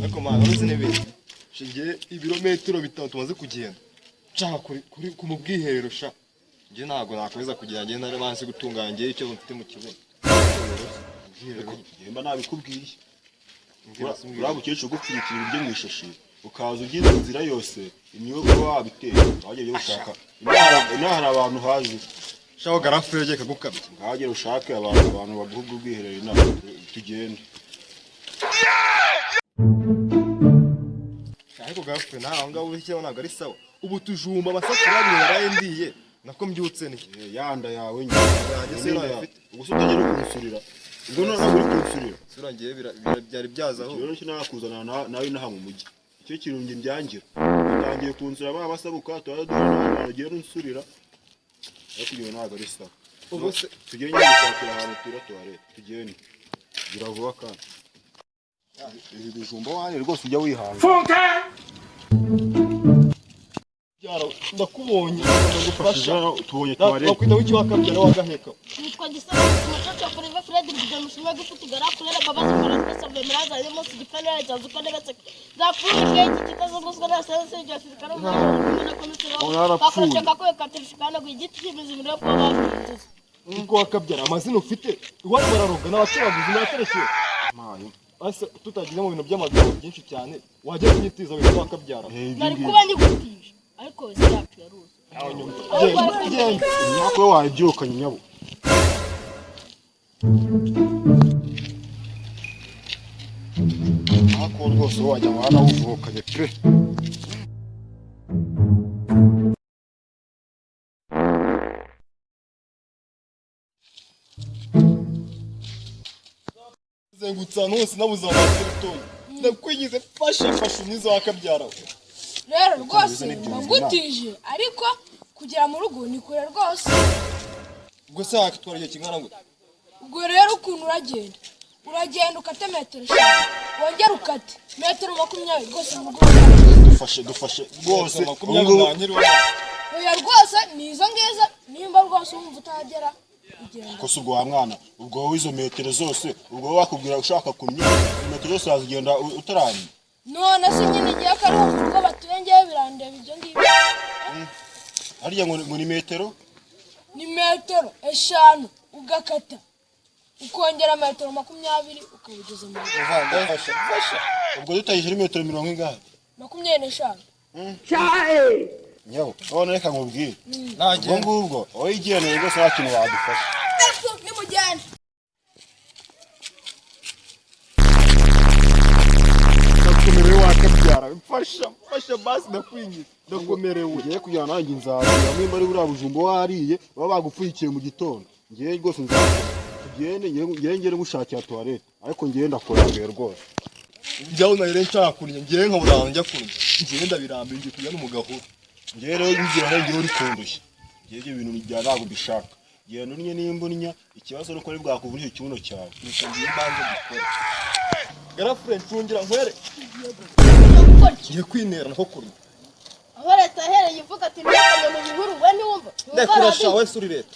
Ariko mwana uzi n'ibindi shingiye ibirometero bitatu tumaze kugenda nshaka kuri ku mubwiherero sha njye ntabwo nakomeza kugira ngende nari banse gutunganya ngiye icyo mfite mu kibuno Yemba nabikubwiye uriya mukecuru gupfirikira ibiryo mu ishashi ukaza ugize inzira yose imyuga kuba wabiteye wageze gushaka inahari abantu hazi shaho garafure rye kagukabye ngahagera ushake abantu baguha ubwiherero inaha tugende ariko garafure nawe aho ngaho urikiraho ntabwo ari sawa ubu tujumba amasafuriya abiri yarayendiye nako mbyutse ni yanda yawe yanjye se urayafite ubwo se utagera kunsurira ubwo ntabwo uri kunsurira sura ngiye byari byazaho rero kinakuzana nawe inaha mu mujyi icyo kirungi mbyangira utangiye kunsura ba basabuka tugiye nunsurira ariko iyo ntabwo ari sawa ubwo se tugende gushakira ahantu turatware tugende gira vuba kandi ibi bijumba wani rwose ujya wihanga byaro ndakubonye ndagufasha tubonye tware nakwita w'ikiwakabyara wagaheka nitwa Gisabo umucaca Forever Fred bigamushimwe gufite garakurera babaza barasa sabwe miraza irimo sigifanera cyazuka ndetse zapfuye iki kitazunguzwa na sense ya fikaro na komisiyo bakora ko katirishikana ku igiti cy'imizi miro kwa bavuze uko wakabyara amazina ufite wari bararoga n'abacuruzi n'abaterekeye mayo ase tutagize mu bintu by'amagambo byinshi cyane wajya kunyitiza witwa wakabyara nari kuba nyigutije ariko yacu yaruze aho nyuma genda nyako wabyukanye nyabo ako rwose wajya mwana wuvukanye pe zengutsa hose nabuze amateritoyi ndakwigize fasha unizo wakabyara rero rwose mbagutije ariko kugera mu rugo ni kure rwose ubwo se hakatwara igihe kingana gute ubwo rero ukuntu uragenda ukate metero 5 wongera ukate metero 20 rwose mu rugo dufashe rwose oya rwose nizo ngiza nimba rwose umva utagera ko se ubwo wa mwana ubwo wowe izo metero zose ubwo wakubwira ushaka kumenya metero zose wazigenda utarani none se nyine igihe kari mu rugo batuyengeye birandeba ibyo ngibyo hariya ngo ni metero ni metero 5 ugakata ukongera metero 20 ukabugeza mu rugo fasha ubwo dutayije metero 20 25 nyawo none reka nkubwire nagiye ubwo ngubwo wowe igiye no rwose ntakintu wadufasha nimujyane ndakomerewe wakabyara fasha basi ndakwingiza ndakomerewe ugiye kujyana nanjye nzabura nimba ari buriya bujumbo wariye baba bagupfuyikiye mu gitondo ngiye rwose nzabura tugende ngere gushakira toilette ariko ngiye ndakurambiye rwose njyaho nahire nshaka kurya ngiye nkabura njya kurya ngiye ndabirambiye ngiye kujya n'umugahura ngiye rero ngira ngiye uri kundushya ngiye ibyo bintu bijya ntabwo bishaka ngiye nunye nimbunya ikibazo nuko ari bwakuvura icyo kibuno cyawe ngiye mbanze gukora garafure ncungira nkwere ngiye kwinera nko kurya aho leta hereye ivuga ati ntakanye mu bihuru we niwumva ndakurasha wese uri leta